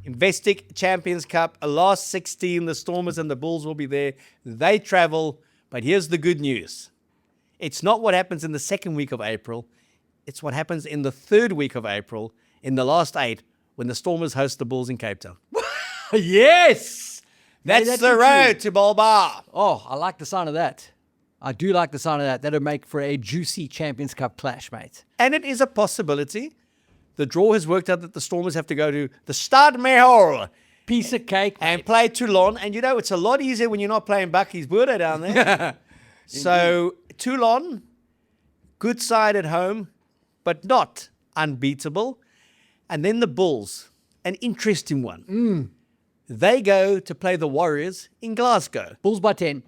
Investec Champions Cup, a last 16. The Stormers and the Bulls will be there. They travel. But here's the good news. It's not what happens in the second week of April. It's what happens in the third week of April, in the last 8, when the Stormers host the Bulls in Cape Town. Yes! That's the road to Bilbao. Oh, I like the sound of that. I do like the sound of that. That'll make for a juicy Champions Cup clash, mate. And it is a possibility. The draw has worked out that the Stormers have to go to the Stade Mahol Piece of cake, mate. and play Toulon. And it's a lot easier when you're not playing Bucky's Boerder down there. So Toulon, good side at home, but not unbeatable. And then the Bulls, an interesting one. They go to play the Warriors in Glasgow. Bulls by 10.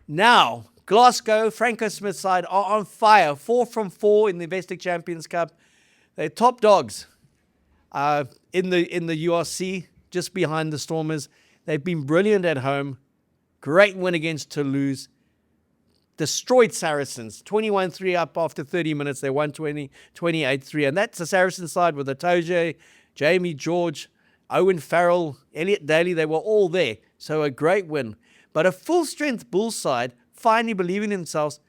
Now, Glasgow, Franco Smith's side are on fire. 4 from 4 in the Investec Champions Cup. They're top dogs in the URC, just behind the Stormers. They've been brilliant at home. Great win against Toulouse. Destroyed Saracens. 21-3 up after 30 minutes. They won 28-3. And that's the Saracens side with Atoje, Jamie George, Owen Farrell, Elliot Daly. They were all there. So a great win. But a full-strength Bulls side, finally believing in themselves,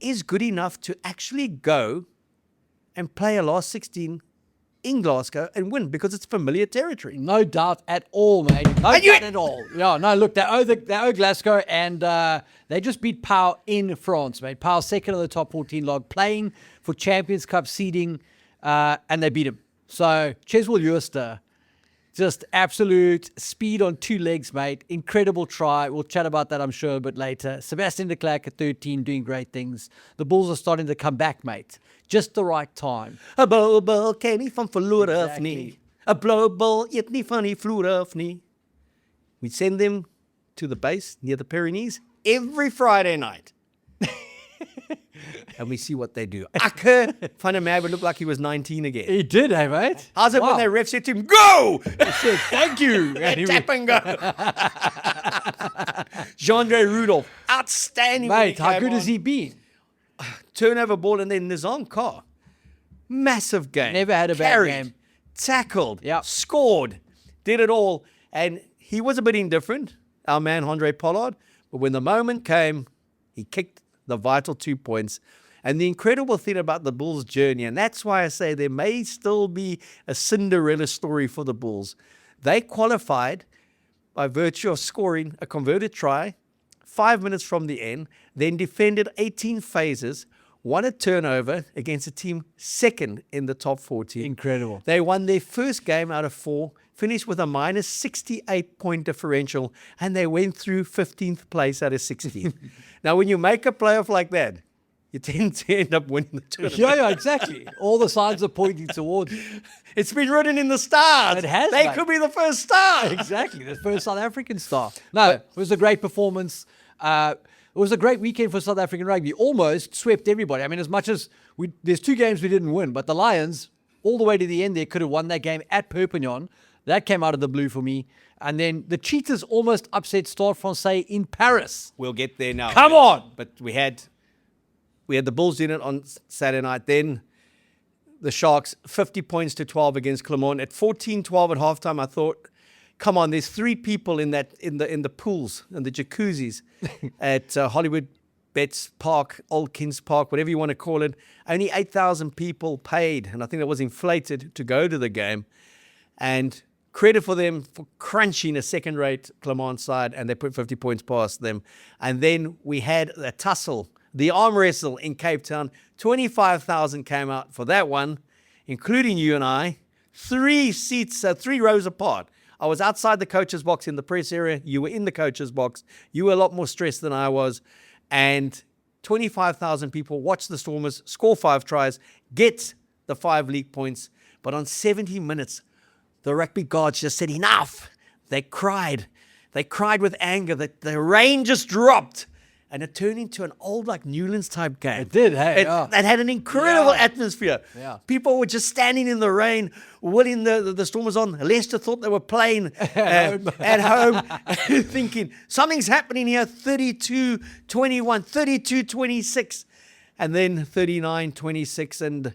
is good enough to actually go and play a last 16 in Glasgow and win because it's familiar territory. No doubt at all, mate. No doubt at all. Yeah, no, look, they owe Glasgow, and they just beat Pau in France, mate. Pau second on the top 14 log, playing for Champions Cup seeding, and they beat him. So, Cheswell Euster, just absolute speed on 2 legs, mate. Incredible try. We'll chat about that, I'm sure, a bit later. Sebastian de Klerk at 13, doing great things. The Bulls are starting to come back, mate. Just the right time. A ball kan nie van verloor af nie. A blue ball eet nie van die vloer af nie. We send them to the base near the Pyrenees every Friday night. And we see what they do. Akker van der Merwe looked like he was 19 again. He did, eh, mate? How's it when the ref said to him, go? He said, thank you. And tap and go. Jean-Andre Rudolph, outstanding. Mate, how good has he been? Turnover ball and then Nizam Carr. Massive game. Never had a bad game. Tackled, Yep. scored, did it all. And he was a bit indifferent, our man Andre Pollard. But when the moment came, he kicked the vital 2 points. And the incredible thing about the Bulls' journey, and that's why I say there may still be a Cinderella story for the Bulls. They qualified by virtue of scoring a converted try 5 minutes from the end, then defended 18 phases, won a turnover against a team second in the top 14. Incredible. They won their first game out of 4, finished with a minus 68-point differential, and they went through 15th place out of 16. Now, when you make a playoff like that, you tend to end up winning the tournament. Yeah, exactly. All the signs are pointing towards it. It's been written in the stars. It has, They mate. could be the first star. Exactly, the first South African star. No, it was a great performance. It was a great weekend for South African rugby. Almost swept everybody. I mean, as much as there's 2 games we didn't win, but the Lions, all the way to the end, they could have won that game at Perpignan. That came out of the blue for me. And then the Cheetahs almost upset Stade Francais in Paris. We'll get there now. Come on! But we had the Bulls in it on Saturday night. Then the Sharks, 50 points to 12 against Clermont. At 14-12 at halftime, I thought, come on, there's 3 people in the pools and the jacuzzis at Hollywood Betts Park, Old Kings Park, whatever you want to call it. Only 8,000 people paid, and I think that was inflated to go to the game. And credit for them for crunching a second-rate Clermont side, and they put 50 points past them. And then we had a tussle, the arm wrestle in Cape Town. 25,000 came out for that one, including you and I. 3 seats, 3 rows apart. I was outside the coach's box in the press area. You were in the coach's box. You were a lot more stressed than I was. And 25,000 people watched the Stormers score 5 tries, get the 5 league points. But on 70 minutes, the rugby gods just said, enough. They cried. They cried with anger. The rain just dropped. And it turned into an old, like, Newlands type game. It did, hey? It had an incredible atmosphere. Yeah. People were just standing in the rain, willing the Stormers on. Leicester thought they were playing at home, thinking, something's happening here. 32-21, 32-26, and then 39-26. And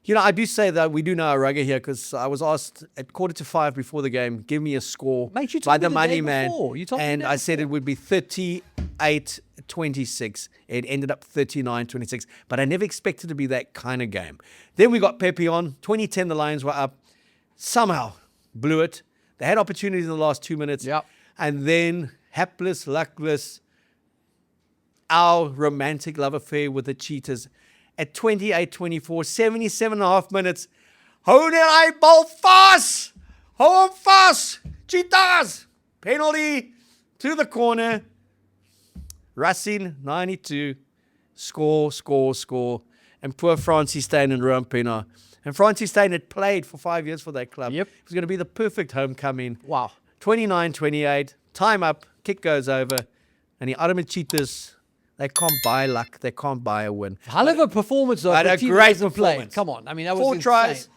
I do say that we do know our rugger here because I was asked at 4:45 before the game, give me a score Mate, you told by me the the money day man. before. You told me And the day I said it would be 38-26. It ended up 39-26. But I never expected it to be that kind of game. Then we got Pepe on. 2010, the Lions were up. Somehow blew it. They had opportunities in the last 2 minutes. Yep. And then, hapless, luckless, our romantic love affair with the Cheetahs at 28-24, 77.5 minutes. Hou net hy bal vas! Hou hom vas! Cheetahs! Penalty to the corner. Racine, 92. Score. And poor Francie Steyn and Ruan Pienaar. And Francie Steyn had played for 5 years for that club. Yep. It was going to be the perfect homecoming. Wow. 29-28. Time up. Kick goes over. And the Ultimate Cheetahs, they can't buy luck. They can't buy a win. Hell of a performance, though. But for a a team great that hasn't played. performance. Come on. I mean, that was 4 insane. tries.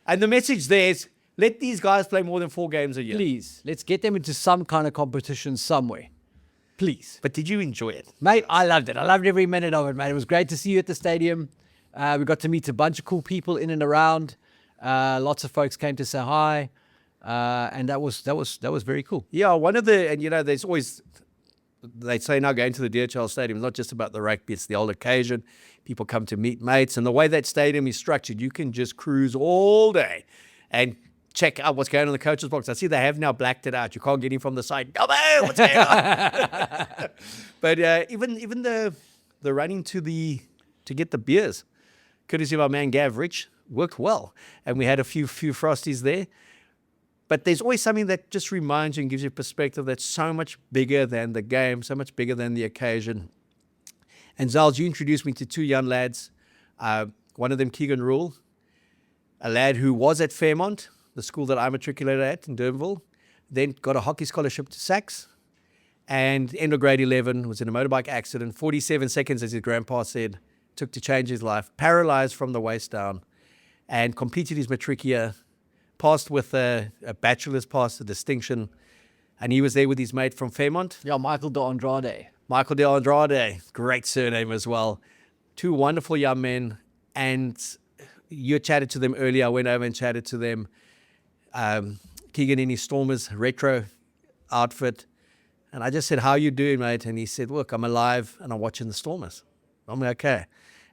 And the message there is, let these guys play more than 4 games a year. Please, let's get them into some kind of competition somewhere. Please. But did you enjoy it? Mate, I loved it. I loved every minute of it, mate. It was great to see you at the stadium. We got to meet a bunch of cool people in and around. Lots of folks came to say hi. And that was very cool. Yeah, there's always, they say now going to the DHL Stadium is not just about the rugby, it's the old occasion. People come to meet mates. And the way that stadium is structured, you can just cruise all day and check out what's going on in the coach's box. I see they have now blacked it out. You can't get in from the side. Oh, man, what's going on? But even the running to get the beers, courtesy of our man Gav Rich, worked well. And we had a few frosties there. But there's always something that just reminds you and gives you perspective that's so much bigger than the game, so much bigger than the occasion. And Zels, you introduced me to 2 young lads. One of them, Keegan Rule, a lad who was at Fairmont, the school that I matriculated at in Durbanville, then got a hockey scholarship to Sax, and end of grade 11, was in a motorbike accident, 47 seconds, as his grandpa said, took to change his life, paralyzed from the waist down, and completed his matric year, passed with a bachelor's pass, a distinction, and he was there with his mate from Fairmont. Yeah, Michael de Andrade. Michael de Andrade, great surname as well. 2 wonderful young men, and you chatted to them earlier. I went over and chatted to them. Keegan in his Stormers retro outfit, and I just said, how you doing, mate? And he said, look, I'm alive and I'm watching the Stormers. I'm okay.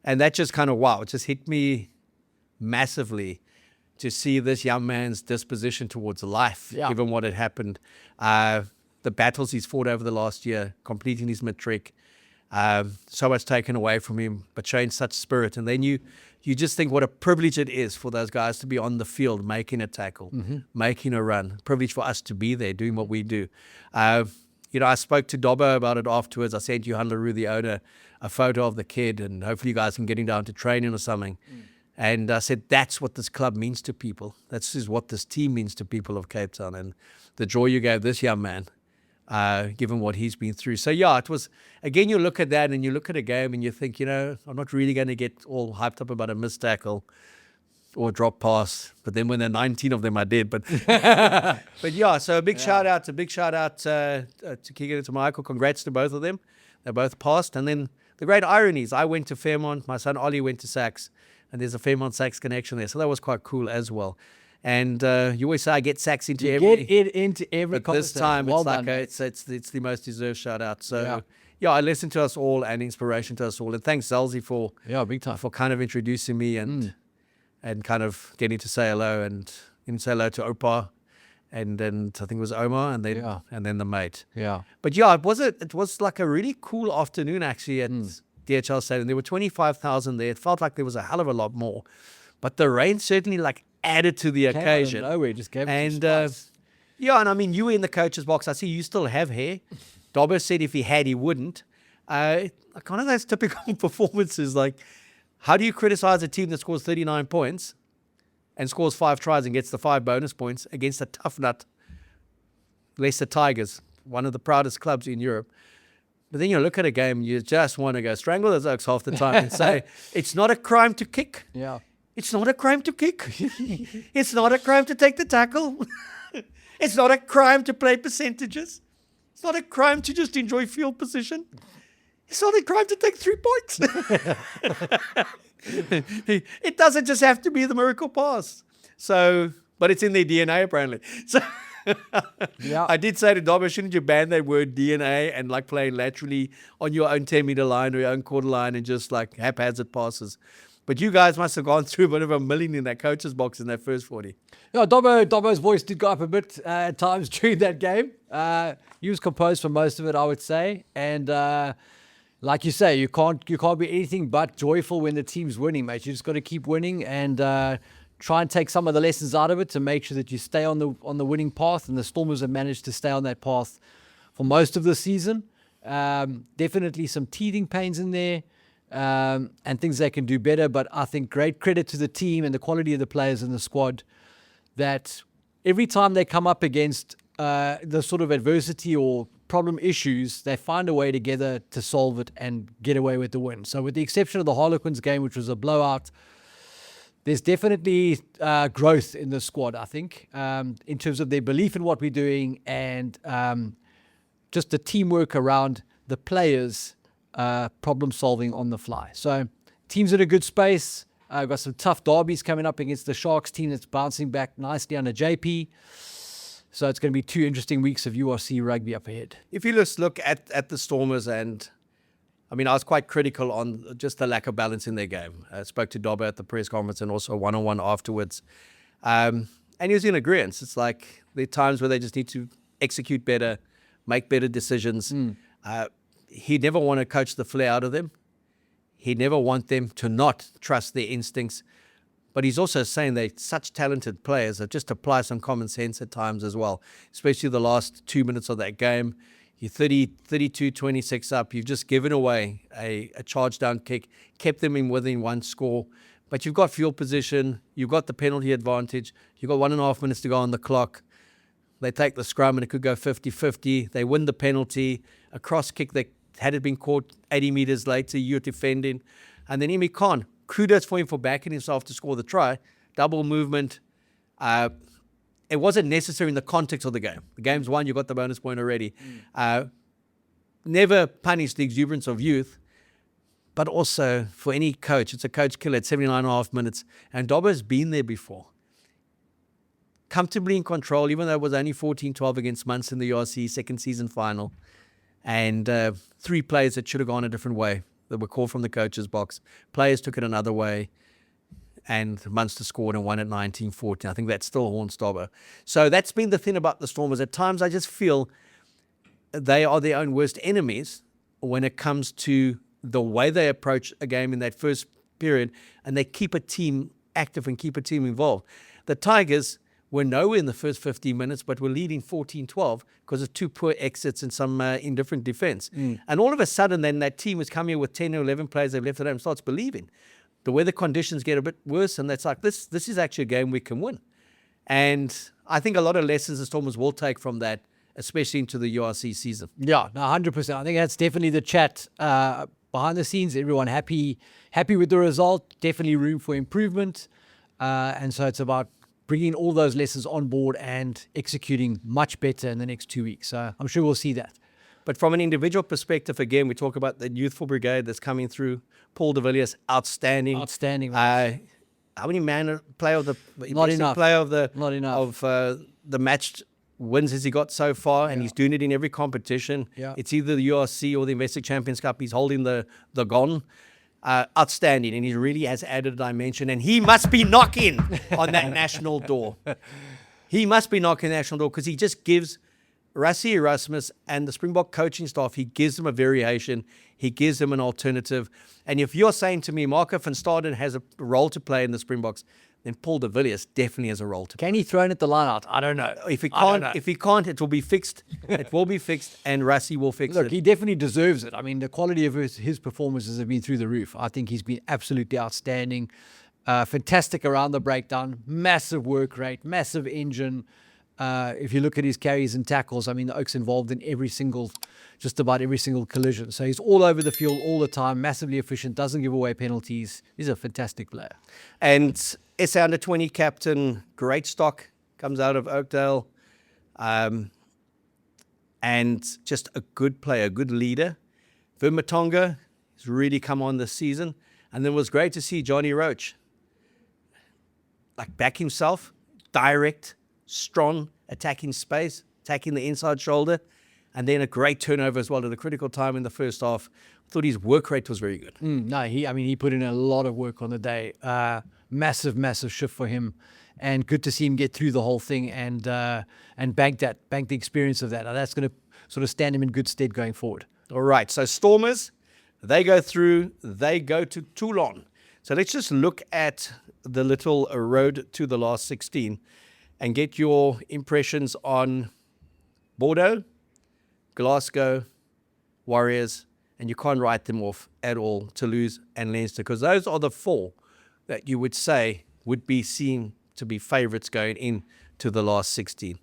And that just kind of, wow, it just hit me massively to see this young man's disposition towards life, given what had happened. The battles he's fought over the last year, completing his matric, so much taken away from him, but showing such spirit. And then you just think what a privilege it is for those guys to be on the field, making a tackle, making a run. Privilege for us to be there, doing what we do. I spoke to Dobbo about it afterwards. I sent Johan Leroux, the owner, a photo of the kid, and hopefully you guys can get him down to training or something. And I said, that's what this club means to people. That's just what this team means to people of Cape Town. And the joy you gave this young man, given what he's been through. So, yeah, it was, again, you look at that and you look at a game and you think, I'm not really going to get all hyped up about a missed tackle or a drop pass. But then when there are 19 of them, I did. But, but yeah, so a big shout out to Keegan and to Michael. Congrats to both of them. They both passed. And then the great ironies, I went to Fairmont, my son Ollie went to Sax, and there's a Fairmont-Sax connection there. So that was quite cool as well. And you always say I get Sax into every... Get it into every But this time it's the most deserved shout-out. So, yeah, I listened to us all and inspiration to us all. And thanks, Zelzy, for big time, for kind of introducing me and kind of getting to say hello and say hello to Opa. And then I think it was Omar and then the mate. Yeah. But yeah, it was like a really cool afternoon actually at DHL Stadium. There were 25,000 there. It felt like there was a hell of a lot more. But the rain certainly added to the occasion. Nowhere, just gave and and I mean, you were in the coach's box. I see you still have hair. Dobber said if he had, he wouldn't. Kind of those typical performances. Like, how do you criticize a team that scores 39 points and scores 5 tries and gets the 5 bonus points against a tough nut, Leicester Tigers, one of the proudest clubs in Europe? But then you look at a game, you just want to go strangle those oaks half the time and say, it's not a crime to kick. Yeah. It's not a crime to kick. It's not a crime to take the tackle. It's not a crime to play percentages. It's not a crime to just enjoy field position. It's not a crime to take 3 points. It doesn't just have to be the miracle pass. So, but it's in their DNA apparently. So Yeah. I did say to Dobber, shouldn't you ban that word DNA and like playing laterally on your own 10-meter line or your own quarter line and just like haphazard passes? But you guys must have gone through a bit of a milling in that coach's box in that first 40. Yeah, Dobbo's voice did go up a bit at times during that game. He was composed for most of it, I would say. And like you say, you can't be anything but joyful when the team's winning, mate. You just got to keep winning and try and take some of the lessons out of it to make sure that you stay on the winning path. And the Stormers have managed to stay on that path for most of the season. Definitely some teething pains in there. And things they can do better, but I think great credit to the team and the quality of the players in the squad that every time they come up against the sort of adversity or problem issues, they find a way together to solve it and get away with the win. So with the exception of the Harlequins game, which was a blowout, there's definitely growth in the squad, I think, in terms of their belief in what we're doing and just the teamwork around the players problem solving on the fly. So teams in a good space. I've got some tough derbies coming up against the Sharks team that's bouncing back nicely under JP. So it's going to be 2 interesting weeks of URC rugby up ahead. If you just look at the Stormers, and I mean, I was quite critical on just the lack of balance in their game. I spoke to Dobber at the press conference and also one-on-one afterwards. And he was in agreement. It's like there are times where they just need to execute better, make better decisions. He never want to coach the flair out of them. He never want them to not trust their instincts. But he's also saying they're such talented players that just apply some common sense at times as well, especially the last 2 minutes of that game. You're 32-26 up. You've just given away a charge down kick, kept them in within one score. But you've got field position. You've got the penalty advantage. You've got 1.5 minutes to go on the clock. They take the scrum and it could go 50-50. They win the penalty. A cross kick that had it been caught 80 meters later, you're defending. And then Imi Khan, kudos for him for backing himself to score the try. Double movement. It wasn't necessary in the context of the game. The game's won, you got the bonus point already. Never punish the exuberance of youth, but also for any coach, it's a coach killer at 79.5 minutes. And Dobber's been there before. Comfortably in control, even though it was only 14-12 against Munster in the URC second season final. And 3 players that should have gone a different way that were called from the coach's box. Players took it another way, and Munster scored and won at 19-14. I think that still haunts Dobber. So that's been the thing about the Stormers. At times I just feel they are their own worst enemies when it comes to the way they approach a game in that first period, and they keep a team active and keep a team involved. The Tigers were nowhere in the first 15 minutes, but were leading 14-12 because of 2 poor exits and some indifferent defense. And all of a sudden, then that team is coming with 10 or 11 players they've left at home, starts believing. The weather conditions get a bit worse, and that's like, this is actually a game we can win. And I think a lot of lessons the Stormers will take from that, especially into the URC season. Yeah, no, 100%. I think that's definitely the chat behind the scenes. Everyone happy with the result. Definitely room for improvement. And so it's about bringing all those lessons on board and executing much better in the next 2 weeks. So I'm sure we'll see that. But from an individual perspective, again, we talk about the youthful brigade that's coming through. Paul de Villiers, outstanding. Outstanding. How many player of the Not enough. Player of the Not enough. of the match wins has he got so far, and he's doing it in every competition. Yeah. It's either the URC or the Investec Champions Cup. He's holding the gon. Outstanding, and he really has added a dimension, and he must be knocking on that national door. He must be knocking the national door because he just gives Rassie Erasmus and the Springbok coaching staff, he gives them a variation, he gives them an alternative. And if you're saying to me Marco van Staden has a role to play in the Springboks, then Paul de Villiers definitely has a role to play. Can he throw in at the line out? I don't know. If he can't, it will be fixed. It will be fixed, and Rassie will fix it. Look, he definitely deserves it. I mean, the quality of his performances have been through the roof. I think he's been absolutely outstanding. Fantastic around the breakdown. Massive work rate. Massive engine. If you look at his carries and tackles, I mean, the Oak's involved in just about every single collision. So he's all over the field all the time, massively efficient, doesn't give away penalties. He's a fantastic player. And SA Under-20 captain, great stock, comes out of Oakdale. And just a good player, a good leader. Vermatonga has really come on this season. And then it was great to see Johnny Roach back himself, direct, strong, attacking space, attacking the inside shoulder, and then a great turnover as well at a critical time in the first half. I thought his work rate was very good. No, he put in a lot of work on the day. Massive shift for him, and good to see him get through the whole thing and bank the experience of that. Now that's going to sort of stand him in good stead going forward. All right, so Stormers, they go through, they go to Toulon. So let's just look at the little road to the last 16 and get your impressions on Bordeaux, Glasgow, Warriors, and you can't write them off at all, Toulouse and Leinster, because those are the four that you would say would be seen to be favourites going into the last 16.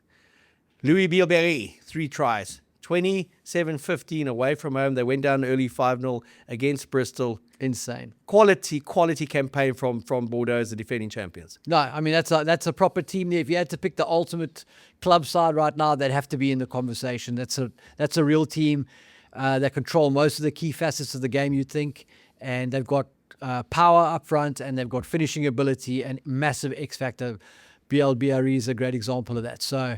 Louis Bilberry, 3 tries, 27-15 away from home. They went down early 5-0 against Bristol. Insane. Quality campaign from Bordeaux as the defending champions. No, I mean, that's a proper team there. If you had to pick the ultimate club side right now, they'd have to be in the conversation. That's a real team that control most of the key facets of the game, you'd think. And they've got power up front, and they've got finishing ability and massive X factor. BLBRE is a great example of that. So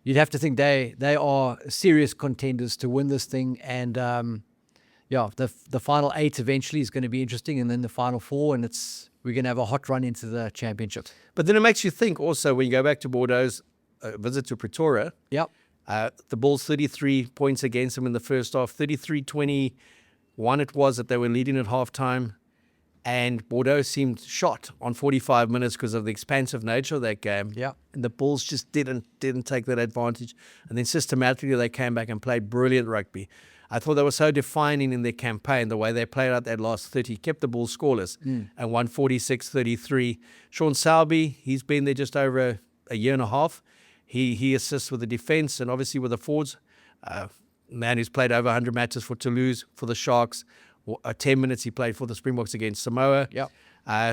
you'd have to think they are serious contenders to win this thing. And the final 8 eventually is going to be interesting, and then the final 4, and we're going to have a hot run into the championship. But then it makes you think also when you go back to Bordeaux's visit to Pretoria. Yep. The Bulls 33 points against them in the first half, 33-21 it was that they were leading at halftime. And Bordeaux seemed shot on 45 minutes because of the expansive nature of that game. Yeah. And the Bulls just didn't take that advantage. And then systematically they came back and played brilliant rugby. I thought they were so defining in their campaign, the way they played out that last 30, kept the Bulls scoreless and won 46-33. Sean Selby, he's been there just over a year and a half. He assists with the defense and obviously with the forwards. Man who's played over 100 matches for Toulouse, for the Sharks. 10 minutes he played for the Springboks against Samoa. Yep.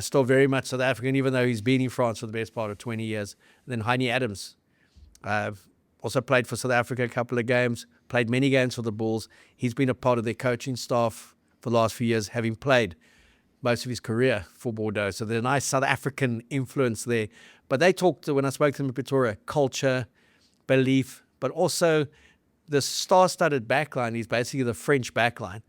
Still very much South African, even though he's been in France for the best part of 20 years. And then Heinie Adams also played for South Africa a couple of games, played many games for the Bulls. He's been a part of their coaching staff for the last few years, having played most of his career for Bordeaux. So there's a nice South African influence there. But they talked, when I spoke to them in Pretoria, culture, belief, but also the star-studded backline is basically the French backline.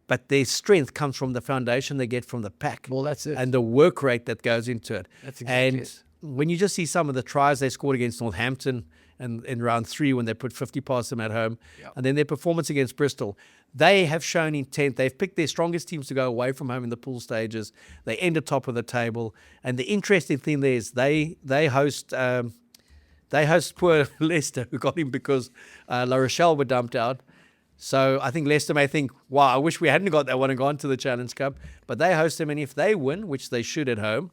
But their strength comes from the foundation they get from the pack. Well, that's it. And the work rate that goes into it. That's exactly it. When you just see some of the tries they scored against Northampton and in round 3 when they put 50 past them at home, and then their performance against Bristol, they have shown intent. They've picked their strongest teams to go away from home in the pool stages. They end at top of the table. And the interesting thing there is they host poor Leicester, who got him because La Rochelle were dumped out. So I think Leicester may think, wow, I wish we hadn't got that one and gone to the Challenge Cup. But they host them, and if they win, which they should at home,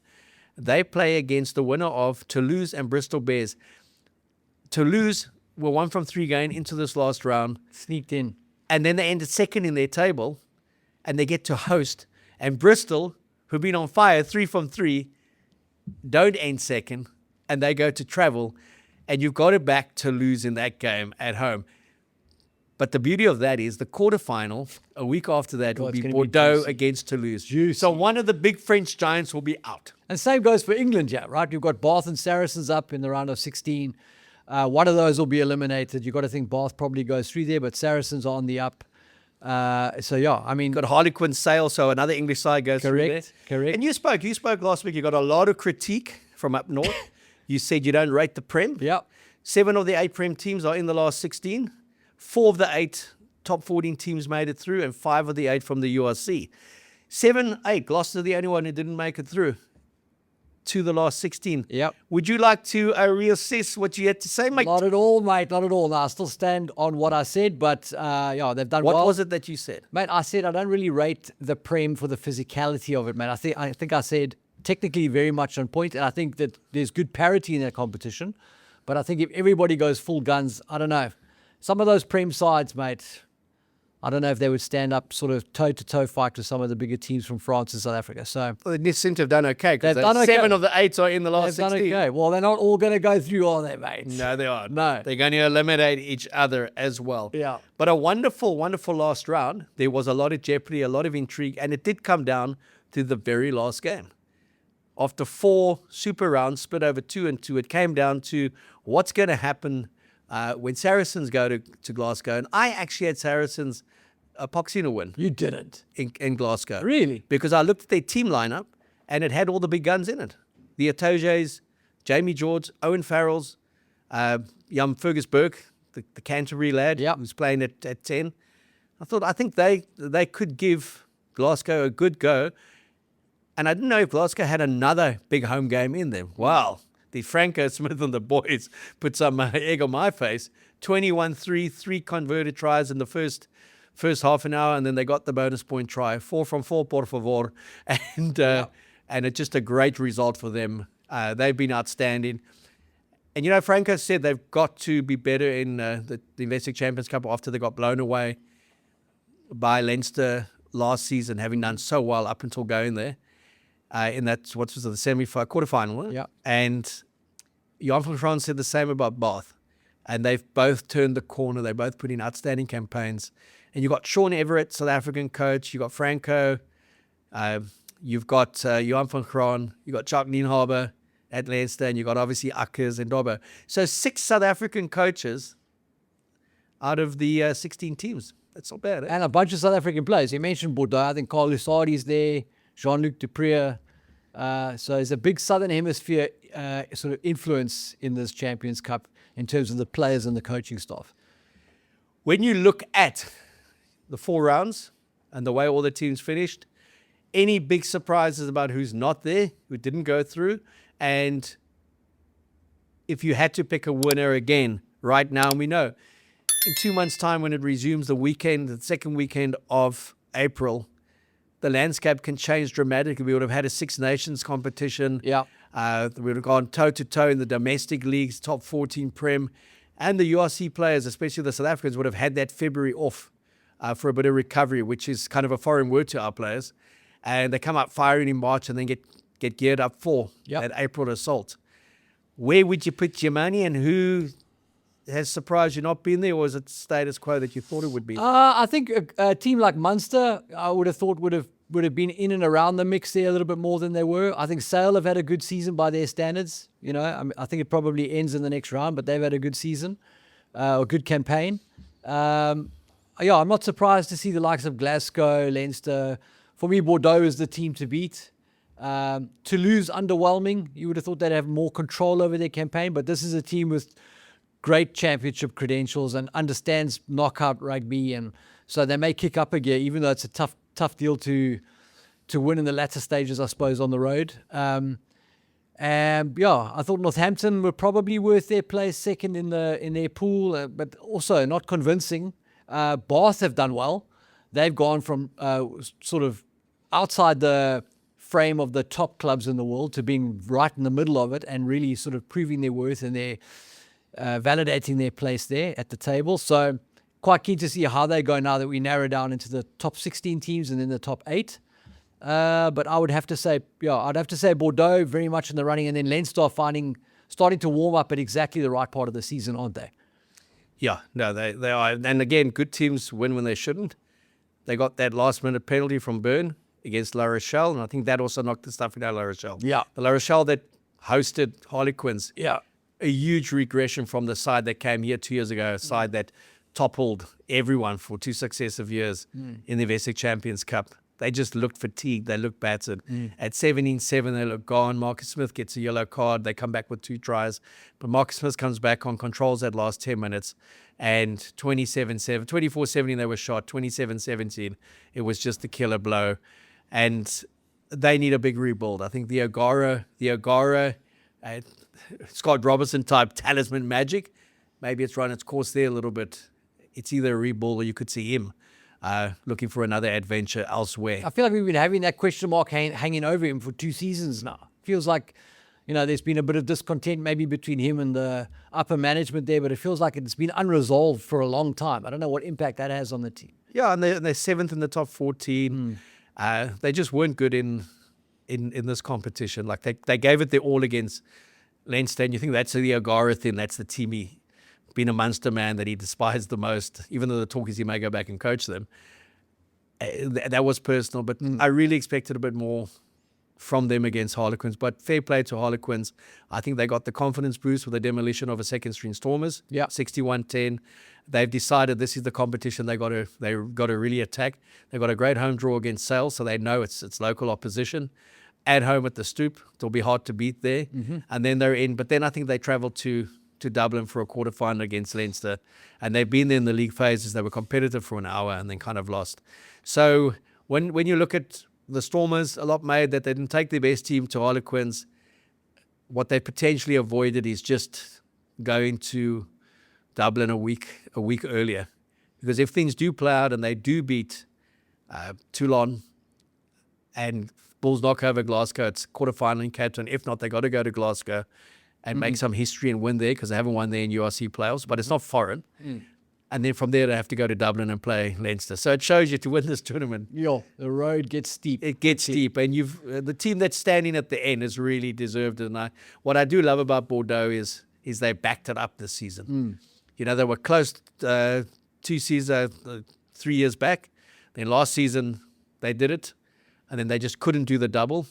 they play against the winner of Toulouse and Bristol Bears. Toulouse were 1 from 3 going into this last round. Sneaked in. And then they ended second in their table, and they get to host. And Bristol, who've been on fire 3 from 3, don't end second, and they go to travel. And you've got to back Toulouse in that game at home. But the beauty of that is the quarterfinal, a week after that, will be Bordeaux against Toulouse. Juicy. So one of the big French giants will be out. And same goes for England, right? We've got Bath and Saracens up in the round of 16. One of those will be eliminated. You've got to think Bath probably goes through there, but Saracens are on the up. Got Harlequin Sale, so another English side goes through there. Correct. And you spoke last week. You got a lot of critique from up north. You said you don't rate the Prem. Yep. 7 of the 8 Prem teams are in the last 16. 4 of the 8 top 14 teams made it through, and 5 of the 8 from the URC. 7-8, Gloucester the only one who didn't make it through to the last 16. Yep. Would you like to reassess what you had to say, mate? Not at all, mate. Not at all. No, I still stand on what I said, but they've done well. What was it that you said? Mate, I said I don't really rate the Prem for the physicality of it, mate. I think I said technically very much on point, and I think that there's good parity in that competition. But I think if everybody goes full guns, I don't know. Some of those Prem sides, mate, I don't know if they would stand up sort of toe-to-toe fight with some of the bigger teams from France and South Africa. So they seem to have done okay, because they've done okay. 7 of the 8 are in the last 16. They've done okay. Well, they're not all going to go through, are they, mate? No, they aren't. No. They're going to eliminate each other as well. Yeah. But a wonderful, wonderful last round. There was a lot of jeopardy, a lot of intrigue, and it did come down to the very last game. After 4 super rounds split over 2 and 2, it came down to what's going to happen when Saracens go to Glasgow. And I actually had Saracens Poxina win. You didn't. In Glasgow. Really? Because I looked at their team lineup and it had all the big guns in it. The Atojes, Jamie George, Owen Farrells, young Fergus Burke, the Canterbury lad who's playing at 10. I think they could give Glasgow a good go. And I didn't know if Glasgow had another big home game in them. Wow. The Franco Smith and the boys put some egg on my face. 21-3, 3 converted tries in the first half an hour, and then they got the bonus point try. 4 from 4, por favor. And it's just a great result for them. They've been outstanding. And, Franco said they've got to be better in the Investec Champions Cup after they got blown away by Leinster last season, having done so well up until going there. In that, what was it, the quarterfinal? Yeah. And Jan van Graan said the same about Bath. And they've both turned the corner. They both put in outstanding campaigns. And you've got Sean Everett, South African coach. You've got Franco. You've got Jan van Graan. You've got Jacques Nienhaber at Leinster. And you've got, obviously, Akkers and Dobbo. So 6 South African coaches out of the 16 teams. That's not bad, eh? And a bunch of South African players. You mentioned Bordeaux. I think Carl Lusardi's there. Jean-Luc Dupré. So there's a big Southern Hemisphere sort of influence in this Champions Cup in terms of the players and the coaching staff. When you look at the 4 rounds and the way all the teams finished, any big surprises about who's not there, who didn't go through? And if you had to pick a winner again right now, and we know in 2 months' time when it resumes the second weekend of April, the landscape can change dramatically. We would have had a 6 Nations competition. Yeah. We would have gone toe-to-toe in the domestic leagues, top 14 Prem. And the URC players, especially the South Africans, would have had that February off for a bit of recovery, which is kind of a foreign word to our players. And they come up firing in March and then get geared up for that April assault. Where would you put your money, and who has surprised you not being there, or is it status quo that you thought it would be? I think a team like Munster, I would have thought would have been in and around the mix there a little bit more than they were. I think Sale have had a good season by their standards. I think it probably ends in the next round, but they've had a good season, a good campaign. I'm not surprised to see the likes of Glasgow, Leinster. For me, Bordeaux is the team to beat. Toulouse, underwhelming. You would have thought they'd have more control over their campaign, but this is a team with great championship credentials and understands knockout rugby, and so they may kick up a gear, even though it's a tough deal to win in the latter stages, I suppose, on the road. I thought Northampton were probably worth their place second in their pool, but also not convincing. Bath have done well. They've gone from sort of outside the frame of the top clubs in the world to being right in the middle of it and really sort of proving their worth and their validating their place there at the table. So quite keen to see how they go now that we narrow down into the top 16 teams and then the top 8. But I would have to say, I'd have to say Bordeaux very much in the running, and then Leinster starting to warm up at exactly the right part of the season, aren't they? Yeah, no, they are. And again, good teams win when they shouldn't. They got that last-minute penalty from Bern against La Rochelle, and I think that also knocked the stuffing out of La Rochelle. Yeah. The La Rochelle that hosted Harlequins. Yeah. A huge regression from the side that came here 2 years ago, a side that toppled everyone for 2 successive years in the Investec Champions Cup. They just looked fatigued. They looked battered. At 17-7, they look gone. Marcus Smith gets a yellow card. They come back with 2 tries. But Marcus Smith comes back on, controls that last 10 minutes. And 27-7, 24-17, they were shot. 27-17, it was just the killer blow. And they need a big rebuild. I think the O'Gara, Scott Robertson type talisman magic, maybe it's run its course there a little bit. It's either a rebuild or you could see him looking for another adventure elsewhere. I feel like we've been having that question mark hanging over him for 2 seasons now. Feels like, there's been a bit of discontent maybe between him and the upper management there, but it feels like it's been unresolved for a long time. I don't know what impact that has on the team. Yeah, and they're 7th in the top 14. They just weren't good in this competition. Like they gave it their all against Leinster, and you think that's the O'Gara thing, that's the team he been a Munster man that he despised the most, even though the talk is he may go back and coach them. that was personal, but I really expected a bit more from them against Harlequins. But fair play to Harlequins. I think they got the confidence boost with the demolition of a second string Stormers. Yeah. 61-10. They've decided this is the competition they got to really attack. They got a great home draw against Sales, so they know it's local opposition. At home at the Stoop, it'll be hard to beat there. And then they're in. But then I think they travelled to Dublin for a quarterfinal against Leinster, and they've been there in the league phases. They were competitive for an hour and then kind of lost. So when you look at the Stormers, a lot made that they didn't take their best team to Harlequins. What they potentially avoided is just going to Dublin a week earlier, because if things do play out and they do beat Toulon and Bulls knock over Glasgow, it's quarterfinal in Cape Town. If not, they got to go to Glasgow and make some history and win there, because they haven't won there in URC playoffs, but it's not foreign. And then from there, they have to go to Dublin and play Leinster. So it shows you to win this tournament. Yeah, the road gets steep. It gets steep, and the team that's standing at the end has really deserved it. And what I do love about Bordeaux is they backed it up this season. You know, they were close 3 years back. Then last season, they did it, and then they just couldn't do the double.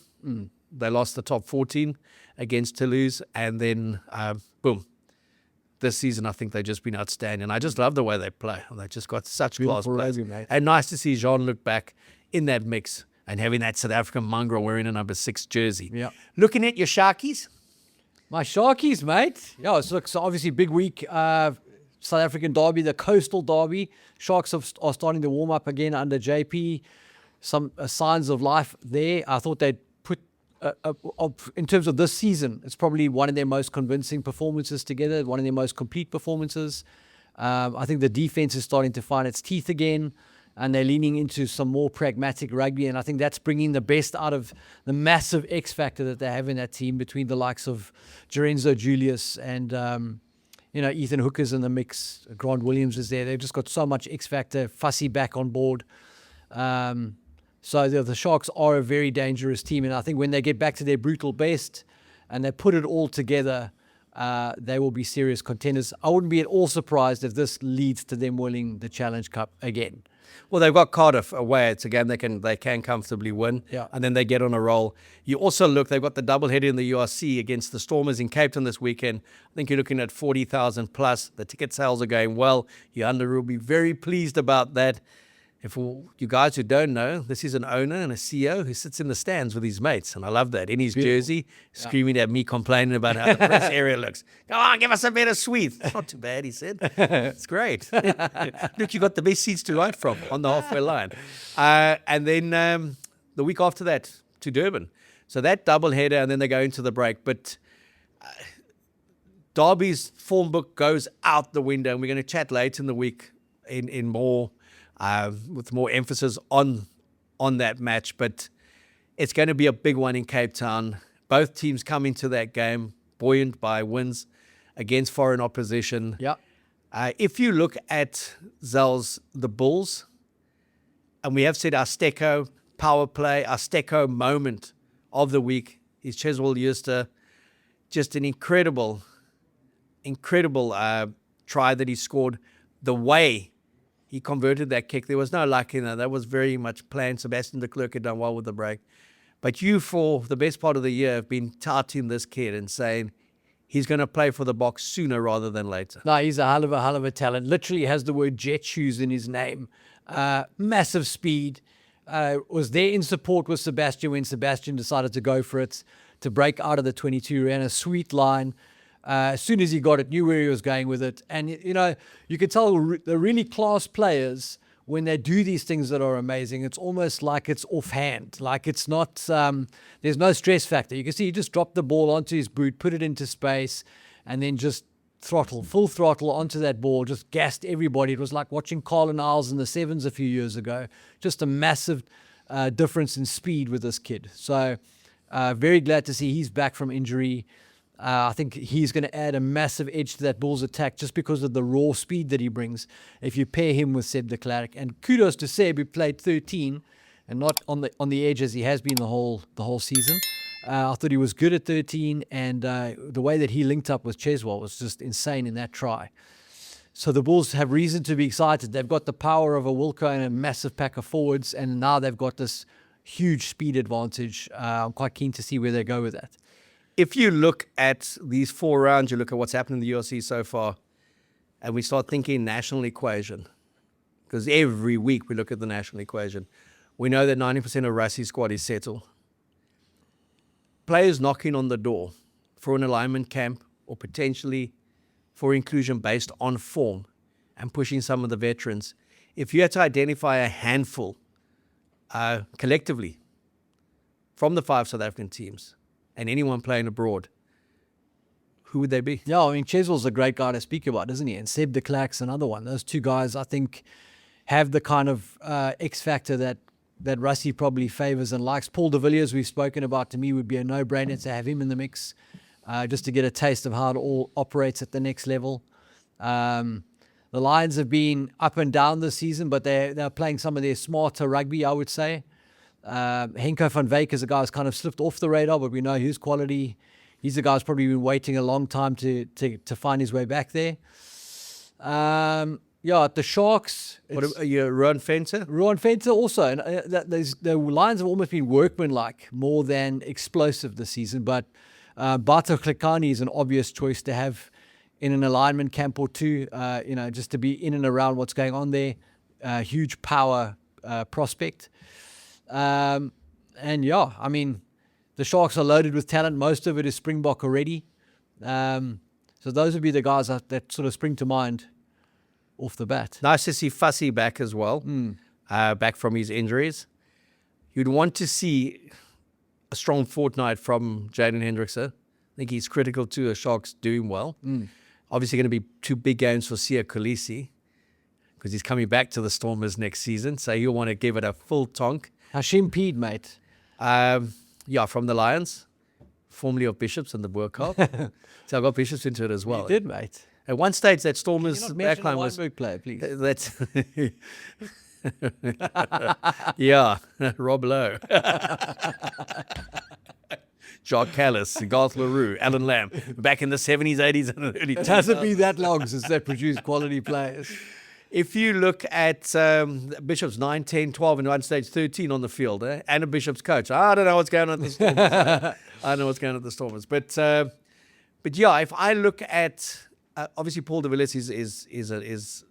They lost the top 14 against Toulouse, and then boom. This season, I think they've just been outstanding. I just love the way they play. They just got such class players. And nice to see Jean-Luc back in that mix and having that South African mongrel wearing a number 6 jersey. Yeah. Looking at your Sharkies. My Sharkies, mate. Yeah, so obviously big week. South African derby, the Coastal Derby. Sharks are starting to warm up again under JP. Some signs of life there. I thought they'd put, in terms of this season, it's probably one of their most convincing performances together, one of their most complete performances. I think the defense is starting to find its teeth again, and they're leaning into some more pragmatic rugby, and I think that's bringing the best out of the massive X factor that they have in that team, between the likes of Lorenzo Julius and Ethan Hooker's in the mix. Grant Williams is there. They've just got so much X factor. Fussy back on board. So the Sharks are a very dangerous team, and I think when they get back to their brutal best and they put it all together, they will be serious contenders. I wouldn't be at all surprised if this leads to them winning the Challenge Cup again. Well, they've got Cardiff away. It's a game they can comfortably win, and then they get on a roll. You also look, they've got the doubleheader in the URC against the Stormers in Cape Town this weekend. I think you're looking at 40,000 plus. The ticket sales are going well. Your will be very pleased about that. And for you guys who don't know, this is an owner and a CEO who sits in the stands with his mates. And I love that. In his jersey, screaming at me, complaining about how the press area looks. Come on, give us a better suite. It's not too bad, he said. It's great. Look, you got the best seats to write from on the halfway line. And then the week after that, to Durban. So that double header, and then they go into the break. But Derby's form book goes out the window. And we're going to chat later in the week in more... with more emphasis on that match. But it's going to be a big one in Cape Town. Both teams come into that game buoyant by wins against foreign opposition. Yeah. If you look at Zels, the Bulls, and we have said our Stecco power play, our Stecco moment of the week is Cheswell Euster. Just an incredible try that he scored. The way he converted that kick, there was no luck in that. That was very much planned. Sebastian de Klerk had done well with the break. But you, for the best part of the year, have been touting this kid and saying he's going to play for the Boks sooner rather than later. No, he's a hell of a talent. Literally has the word jet shoes in his name. Massive speed. Was there in support with Sebastian when Sebastian decided to go for it, to break out of the 22, ran a sweet line. As soon as he got it, knew where he was going with it. And, you could tell the really class players, when they do these things that are amazing, it's almost like it's offhand. Like it's not, there's no stress factor. You can see he just dropped the ball onto his boot, put it into space, and then just full throttle onto that ball, just gassed everybody. It was like watching Carlin Isles in the sevens a few years ago. Just a massive difference in speed with this kid. So very glad to see he's back from injury. I think he's going to add a massive edge to that Bulls attack just because of the raw speed that he brings if you pair him with Seb de Klerk. And kudos to Seb, who played 13 and not on the edge as he has been the whole season. I thought he was good at 13, and the way that he linked up with Cheswell was just insane in that try. So the Bulls have reason to be excited. They've got the power of a Wilco and a massive pack of forwards, and now they've got this huge speed advantage. I'm quite keen to see where they go with that. If you look at these 4 rounds, you look at what's happened in the URC so far, and we start thinking national equation, because every week we look at the national equation. We know that 90% of Rassie's squad is settled. Players knocking on the door for an alignment camp or potentially for inclusion based on form and pushing some of the veterans. If you had to identify a handful collectively from the 5 South African teams and anyone playing abroad, who would they be? Yeah, I mean, Cheswell's a great guy to speak about, isn't he? And Seb de Klerk's another one. Those 2 guys, I think, have the kind of X factor that Rassie probably favours and likes. Paul de Villiers, we've spoken about, to me would be a no-brainer to have him in the mix, just to get a taste of how it all operates at the next level. The Lions have been up and down this season, but they're playing some of their smarter rugby, I would say. Henko van Wyk is a guy who's kind of slipped off the radar, but we know his quality. He's a guy who's probably been waiting a long time to find his way back there. Yeah, at the Sharks. What are you, Ruan Fenter? Ruan Fenter also. And the Lions have almost been workmanlike more than explosive this season. But Bato Klikani is an obvious choice to have in an alignment camp or 2, just to be in and around what's going on there. Huge power prospect. And yeah, I mean, the Sharks are loaded with talent. Most of it is Springbok already. So those would be the guys that sort of spring to mind off the bat. Nice to see Fussy back as well, back from his injuries. You'd want to see a strong fortnight from Jaden Hendrickse. I think he's critical to the Sharks doing well. Obviously going to be 2 big games for Siya Kolisi because he's coming back to the Stormers next season, so he'll want to give it a full tonk. Hashim Peed, mate. Yeah, from the Lions, formerly of Bishops and the World Cup. So I got Bishops into it as well. You did, mate. At one stage, that Stormers backline was player, please. That's yeah, Rob Lowe, Jock Callis, Garth LaRue, Alan Lamb, back in the 70s, 80s, and early 2000s. It hasn't been that long since they produced quality players. If you look at Bishop's 9, 10, 12, and one stage 13 on the field, and a Bishop's coach, I don't know what's going on at the Stormers. I don't know what's going on at the Stormers. But yeah, if I look at, obviously Paul de Villiers is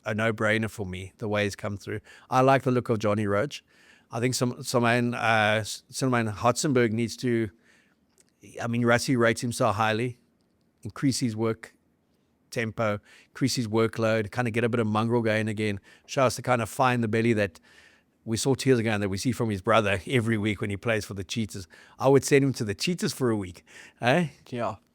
a no-brainer for me, the way he's come through. I like the look of Johnny Roach. I think Simon Hotzenberg needs to, I mean, Rassie rates him so highly, increase his work tempo, increase his workload, kind of get a bit of mongrel going again, show us to kind of find the belly that we saw 2 years ago and that we see from his brother every week when he plays for the Cheetahs. I would send him to the Cheetahs for a week. Yeah.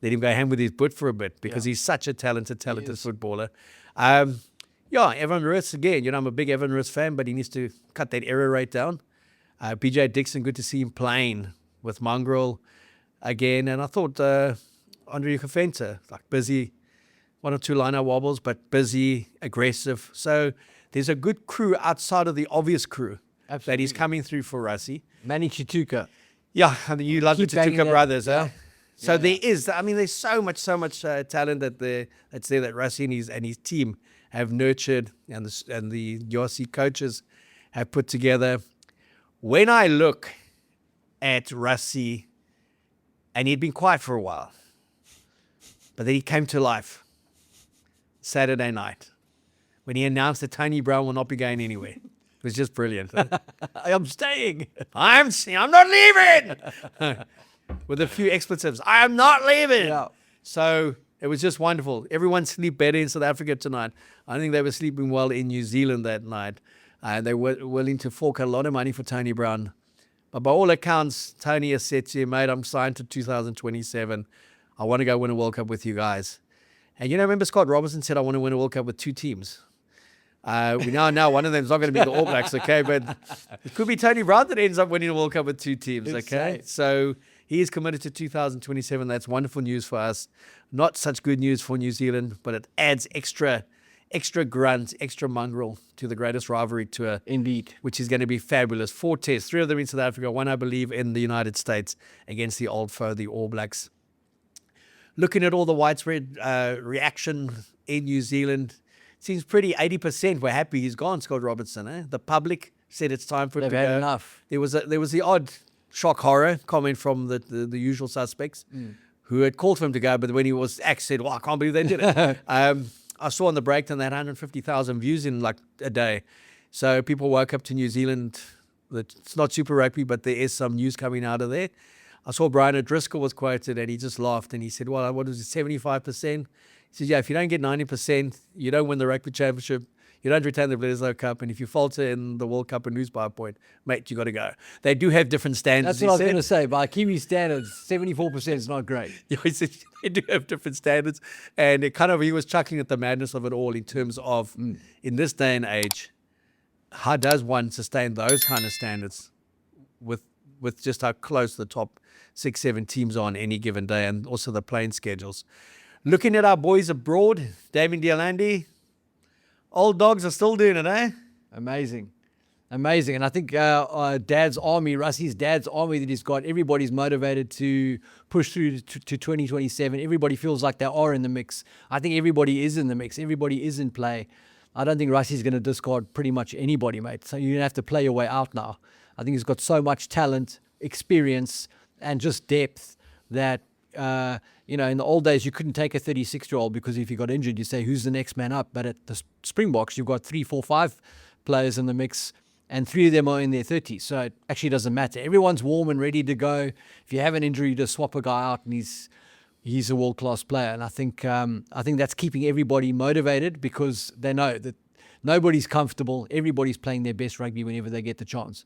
Let him go hang with his butt for a bit because he's such a talented footballer. Yeah, Evan Roos, again, I'm a big Evan Roos fan, but he needs to cut that error rate down. BJ Dixon, good to see him playing with mongrel again. And I thought Andre Kafenta, like busy, 1 or 2 line-out wobbles, but busy, aggressive. So there's a good crew outside of the obvious crew that he's coming through for Rassie. Manny Chituka. Yeah, I mean, you love the Chituka brothers, yeah. So there is, I mean, there's so much talent that's there that Rassie and his team have nurtured and the URC coaches have put together. When I look at Rassie, and he'd been quiet for a while, but then he came to life Saturday night when he announced that Tony Brown will not be going anywhere. It was just brilliant. I'm staying. I'm not leaving. With a few expletives. I am not leaving. Yeah. So it was just wonderful. Everyone sleep better in South Africa tonight. I think they were sleeping well in New Zealand that night. They were willing to fork a lot of money for Tony Brown. But by all accounts, Tony has said to you, mate, I'm signed to 2027. I want to go win a World Cup with you guys. And remember Scott Robertson said, I want to win a World Cup with 2 teams. We now one of them is not going to be the All Blacks, okay? But it could be Tony Brown that ends up winning a World Cup with 2 teams, okay? Insane. So he is committed to 2027. That's wonderful news for us. Not such good news for New Zealand, but it adds extra grunt, extra mongrel to the greatest rivalry tour. Indeed. Which is going to be fabulous. 4 tests, 3 of them in South Africa, 1, I believe, in the United States against the old foe, the All Blacks. Looking at all the widespread reaction in New Zealand. Seems pretty 80% were happy he's gone, Scott Robertson. Eh? The public said it's time for him They've to had go. enough. There was the odd shock horror comment from the usual suspects who had called for him to go, but when he was axed, said, "Well, I can't believe they did it." I saw on the breakdown they had 150,000 views in like a day. So people woke up to New Zealand. It's not Super Rugby, but there is some news coming out of there. I saw Brian O'Driscoll was quoted and he just laughed and he said, "Well, what is it, 75%? He says, "Yeah, if you don't get 90%, you don't win the Rugby Championship. You don't retain the Bledisloe Cup. And if you falter in the World Cup and lose by a point, mate, you got to go." They do have different standards. That's what I was going to say. By Kiwi standards, 74% is not great. Yeah, he said they do have different standards. And he was chuckling at the madness of it all in terms of, in this day and age, how does one sustain those kind of standards with just how close the top 6-7 teams are on any given day, and also the playing schedules. Looking at our boys abroad, Damien Dialandi, old dogs are still doing it, eh? Amazing. And I think Dad's army, Rassie's dad's army that he's got, everybody's motivated to push through to 2027. Everybody feels like they are in the mix. I think everybody is in the mix. Everybody is in play. I don't think Rassie's going to discard pretty much anybody, mate. So you're going to have to play your way out now. I think he's got so much talent, experience, and just depth that, in the old days, you couldn't take a 36-year-old because if you got injured, you say, who's the next man up? But at the Springboks, you've got 3, 4, 5 players in the mix, and 3 of them are in their 30s. So it actually doesn't matter. Everyone's warm and ready to go. If you have an injury, you just swap a guy out, and he's a world-class player. And I think that's keeping everybody motivated because they know that nobody's comfortable. Everybody's playing their best rugby whenever they get the chance.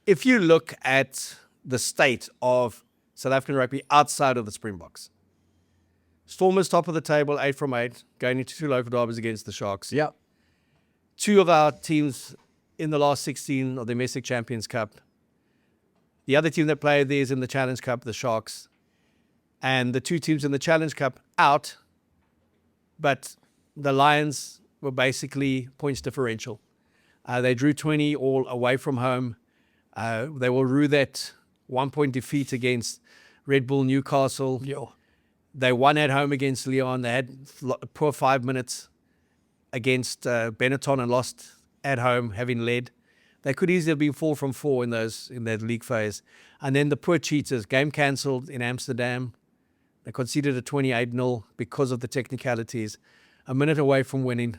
If you look at the state of South African rugby outside of the Springboks, Stormers top of the table, 8 from 8, going into 2 local derbies against the Sharks. Yeah. 2 of our teams in the last 16 of the Investec Champions Cup. The other team that played there is in the Challenge Cup, the Sharks. And the 2 teams in the Challenge Cup out, but the Lions were basically points differential. They drew 20 all away from home. They will rue that 1-point defeat against Red Bull Newcastle. Yo. They won at home against Lyon. They had a poor 5 minutes against Benetton and lost at home, having led. They could easily have been 4 from 4 in that league phase. And then the poor Cheetahs, game cancelled in Amsterdam. They conceded a 28-0 because of the technicalities. A minute away from winning.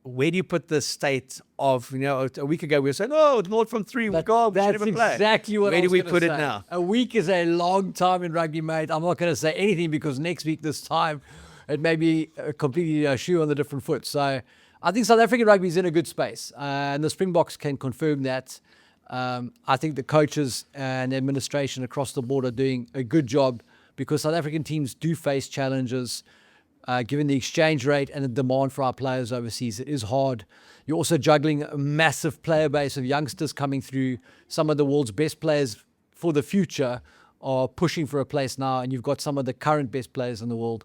Where do you put the state of, a week ago we were saying, oh, it's 0 from 3, we should never play. That's exactly what Where I was do we gonna put say. it now? A week is a long time in rugby, mate. I'm not going to say anything because next week, this time, it may be a completely shoe on the different foot. So I think South African rugby is in a good space. And the Springboks can confirm that. I think the coaches and the administration across the board are doing a good job because South African teams do face challenges. Given the exchange rate and the demand for our players overseas, it is hard. You're also juggling a massive player base of youngsters coming through. Some of the world's best players for the future are pushing for a place now, and you've got some of the current best players in the world.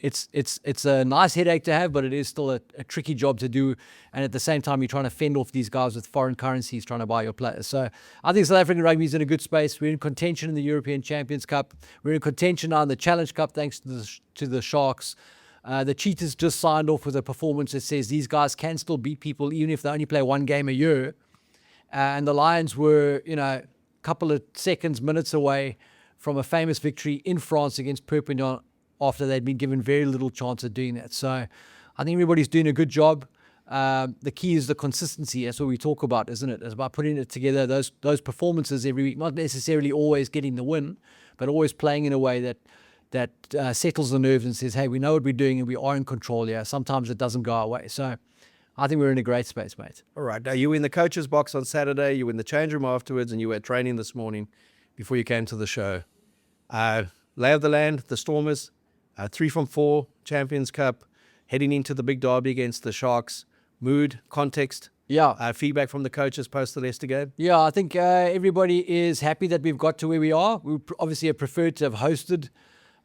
It's a nice headache to have, but it is still a tricky job to do. And at the same time, you're trying to fend off these guys with foreign currencies trying to buy your players. So I think South African rugby is in a good space. We're in contention in the European Champions Cup. We're in contention now in the Challenge Cup thanks to the Sharks. The Cheetahs just signed off with a performance that says these guys can still beat people even if they only play 1 game a year. And the Lions were, a couple of minutes away from a famous victory in France against Perpignan after they'd been given very little chance of doing that. So I think everybody's doing a good job. The key is the consistency. That's what we talk about, isn't it? It's about putting it together, those performances every week, not necessarily always getting the win, but always playing in a way that settles the nerves and says, hey, we know what we're doing and we are in control here. Sometimes it doesn't go our way. So I think we're in a great space, mate. All right. Now, you were in the coach's box on Saturday, you were in the change room afterwards, and you were at training this morning before you came to the show. Lay of the land, the Stormers, 3 from 4, Champions Cup, heading into the big derby against the Sharks. Mood, context, feedback from the coaches post the Leicester game? Yeah, I think everybody is happy that we've got to where we are. We obviously have preferred to have hosted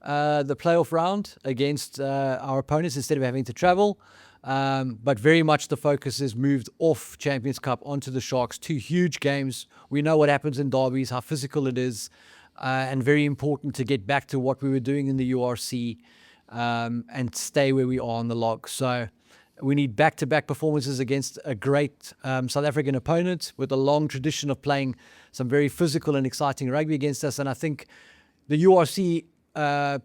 the playoff round against our opponents instead of having to travel. But very much the focus is moved off Champions Cup onto the Sharks. 2 huge games. We know what happens in derbies, how physical it is, and very important to get back to what we were doing in the URC. and stay where we are on the log. So we need back-to-back performances against a great South African opponent with a long tradition of playing some very physical and exciting rugby against us. And I think the URC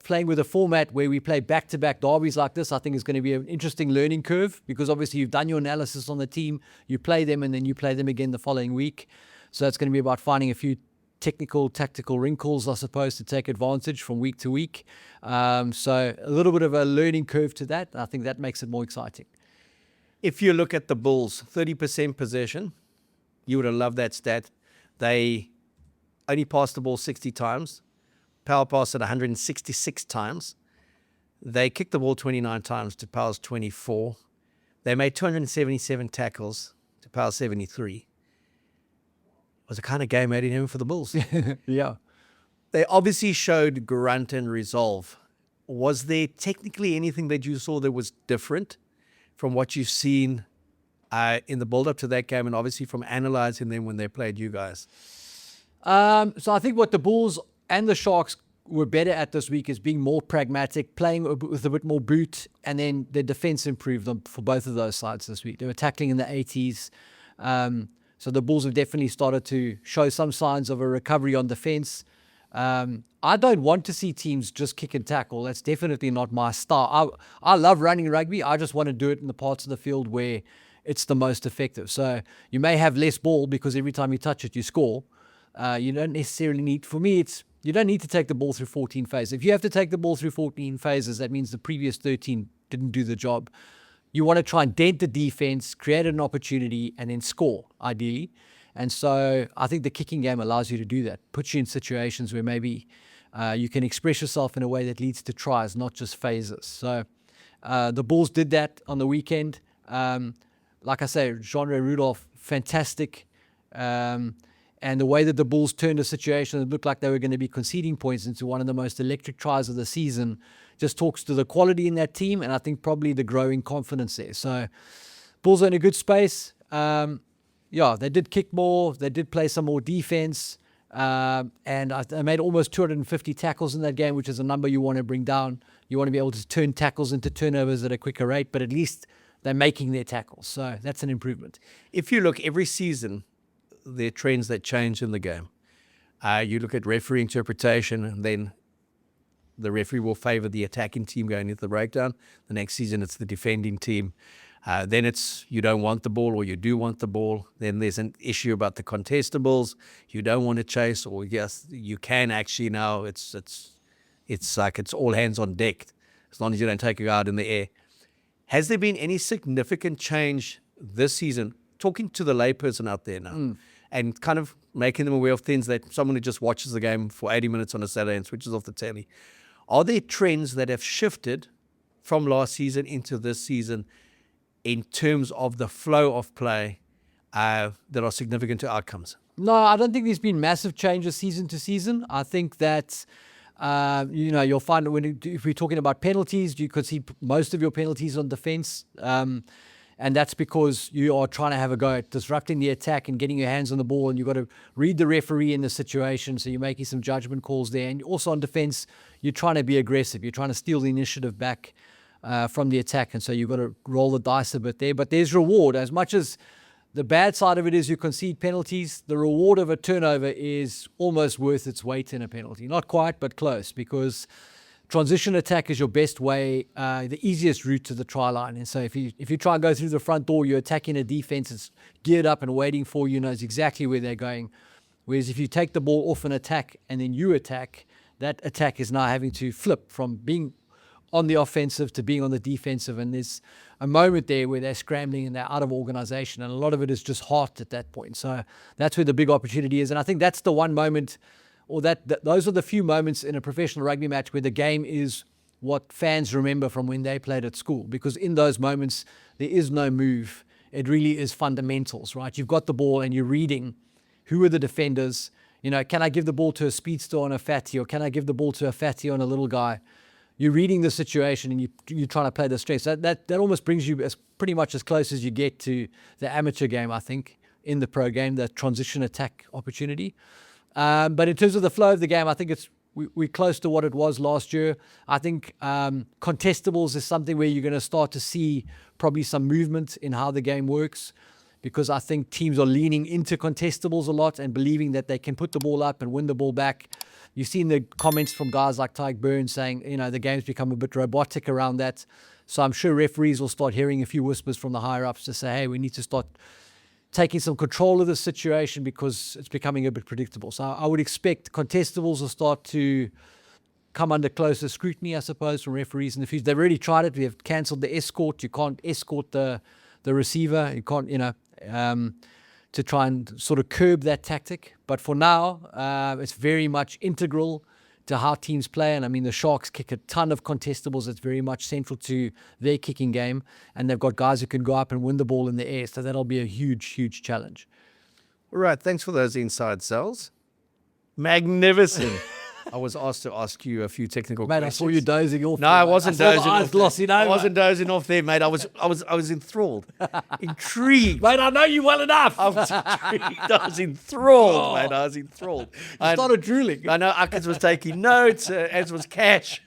playing with a format where we play back-to-back derbies like this, I think is going to be an interesting learning curve, because obviously you've done your analysis on the team, you play them, and then you play them again the following week. So it's going to be about finding a few technical, tactical wrinkles, I suppose, to take advantage from week to week. So a little bit of a learning curve to that. I think that makes it more exciting. If you look at the Bulls, 30% possession, you would have loved that stat. They only passed the ball 60 times, power passed it 166 times. They kicked the ball 29 times to Power's 24. They made 277 tackles to Power's 73. It was a kind of game made in heaven for the Bulls. Yeah. They obviously showed grunt and resolve. Was there technically anything that you saw that was different from what you've seen in the build-up to that game, and obviously from analysing them when they played you guys? So I think what the Bulls and the Sharks were better at this week is being more pragmatic, playing with a bit more boot, and then their defence improved them for both of those sides this week. They were tackling in the 80s. So the Bulls have definitely started to show some signs of a recovery on defence. I don't want to see teams just kick and tackle. That's definitely not my style. I love running rugby. I just want to do it in the parts of the field where it's the most effective. So you may have less ball because every time you touch it, you score. You don't necessarily need, for me, you don't need to take the ball through 14 phases. If you have to take the ball through 14 phases, that means the previous 13 didn't do the job. You want to try and dent the defense, create an opportunity, and then score, ideally. And so I think the kicking game allows you to do that, puts you in situations where maybe you can express yourself in a way that leads to tries, not just phases. So the Bulls did that on the weekend. Like I say, Jean-Ray Rudolph, fantastic. And the way that the Bulls turned a situation that looked like they were going to be conceding points into one of the most electric tries of the season just talks to the quality in that team, and I think probably the growing confidence there. So Bulls are in a good space. Yeah, they did kick more. They did play some more defense. And they made almost 250 tackles in that game, which is a number you want to bring down. You want to be able to turn tackles into turnovers at a quicker rate, but at least they're making their tackles. So that's an improvement. If you look every season, there are trends that change in the game. You look at referee interpretation, and then the referee will favor the attacking team going into the breakdown. The next season, it's the defending team. Then it's you don't want the ball or you do want the ball. Then there's an issue about the contestables. You don't want to chase, or yes, you can actually now. It's like it's all hands on deck as long as you don't take it out in the air. Has there been any significant change this season? Talking to the layperson out there now and kind of making them aware of things that someone who just watches the game for 80 minutes on a Saturday and switches off the telly. Are there trends that have shifted from last season into this season in terms of the flow of play that are significant to outcomes? No, I don't think there's been massive changes season to season. I think that, you'll find if we're talking about penalties, you could see most of your penalties on defense. And that's because you are trying to have a go at disrupting the attack and getting your hands on the ball, and you've got to read the referee in the situation, so you're making some judgment calls there. And also on defense, you're trying to be aggressive. You're trying to steal the initiative back from the attack, and so you've got to roll the dice a bit there. But there's reward. As much as the bad side of it is you concede penalties, the reward of a turnover is almost worth its weight in a penalty. Not quite, but close, because transition attack is your best way, the easiest route to the try line. And so if you try and go through the front door, you're attacking a defense that's geared up and waiting for you, knows exactly where they're going. Whereas if you take the ball off an attack and then you attack, that attack is now having to flip from being on the offensive to being on the defensive. And there's a moment there where they're scrambling and they're out of organization. And a lot of it is just heart at that point. So that's where the big opportunity is. And I think that's the one moment, or those are the few moments in a professional rugby match where the game is what fans remember from when they played at school. Because in those moments, there is no move. It really is fundamentals, right? You've got the ball and you're reading who are the defenders. Can I give the ball to a speedster on a fatty, or can I give the ball to a fatty on a little guy? You're reading the situation and you're trying to play the strengths. That almost brings you pretty much as close as you get to the amateur game, I think, in the pro game, the transition attack opportunity. But in terms of the flow of the game, I think it's we're close to what it was last year. I think contestables is something where you're going to start to see probably some movement in how the game works, because I think teams are leaning into contestables a lot and believing that they can put the ball up and win the ball back. You've seen the comments from guys like Tyke Burns saying, the game's become a bit robotic around that. So I'm sure referees will start hearing a few whispers from the higher-ups to say, hey, we need to start taking some control of the situation because it's becoming a bit predictable. So I would expect contestables will start to come under closer scrutiny, I suppose, from referees in the future. They've already tried it. We have cancelled the escort. You can't escort the receiver. You can't, to try and sort of curb that tactic. But for now, it's very much integral to how teams play. And I mean, the Sharks kick a ton of contestables. It's very much central to their kicking game. And they've got guys who can go up and win the ball in the air. So that'll be a huge, huge challenge. All right. Thanks for those inside Zels. Magnificent. I was asked to ask you a few technical questions. Mate, I saw you dozing off. No, I wasn't dozing off. I wasn't dozing off there, mate. I was enthralled, intrigued. Mate, I know you well enough. I was intrigued. I was enthralled, mate. I was enthralled. I started drooling. I know Akins was taking notes, as was Cash.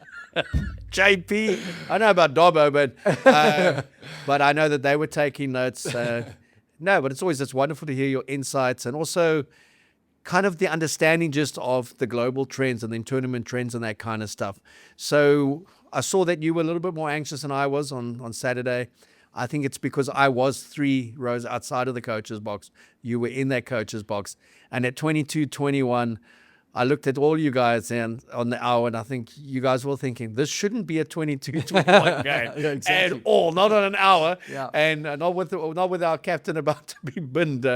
JP. I know about Dobbo, but I know that they were taking notes. No, but it's wonderful to hear your insights, and also kind of the understanding just of the global trends and then tournament trends and that kind of stuff. So I saw that you were a little bit more anxious than I was on Saturday. I think it's because I was 3 rows outside of the coach's box. You were in that coach's box. And at 22-21, I looked at all you guys and on the hour, and I think you guys were thinking, this shouldn't be a 22-21 game yeah, exactly. at all, not on an hour. Yeah. And not with our captain about to be binned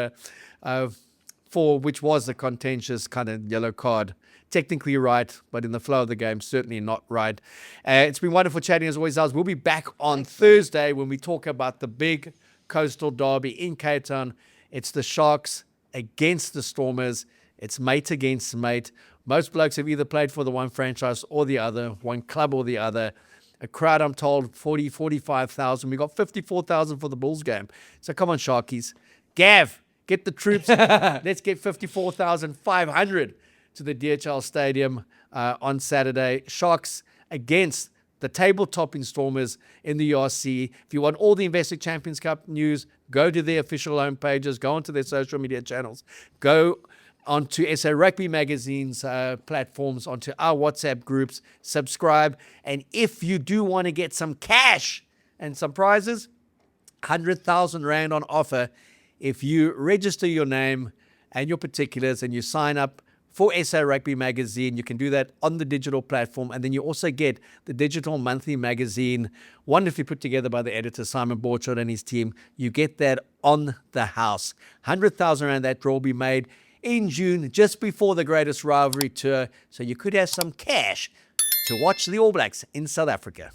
for which was a contentious kind of yellow card. Technically right, but in the flow of the game, certainly not right. It's been wonderful chatting as always. We'll be back on Thursday when we talk about the big coastal derby in Cape Town. It's the Sharks against the Stormers. It's mate against mate. Most blokes have either played for the one franchise or the other, one club or the other. A crowd, I'm told, 40, 45,000. We got 54,000 for the Bulls game. So come on, Sharkies. Gav, get the troops. Let's get 54,500 to the DHL Stadium on Saturday. Sharks against the table-topping Stormers in the URC. If you want all the Investec Champions Cup news, go to their official home pages, go onto their social media channels, go onto SA Rugby Magazine's platforms, onto our WhatsApp groups, subscribe. And if you do want to get some cash and some prizes, 100,000 Rand on offer if you register your name and your particulars and you sign up for SA Rugby Magazine. You can do that on the digital platform, and then you also get the digital monthly magazine, wonderfully put together by the editor Simon Borchard and his team. You get that on the house. 100,000 Rand, that draw will be made in June, just before the greatest rivalry tour, so you could have some cash to watch the All Blacks in South Africa.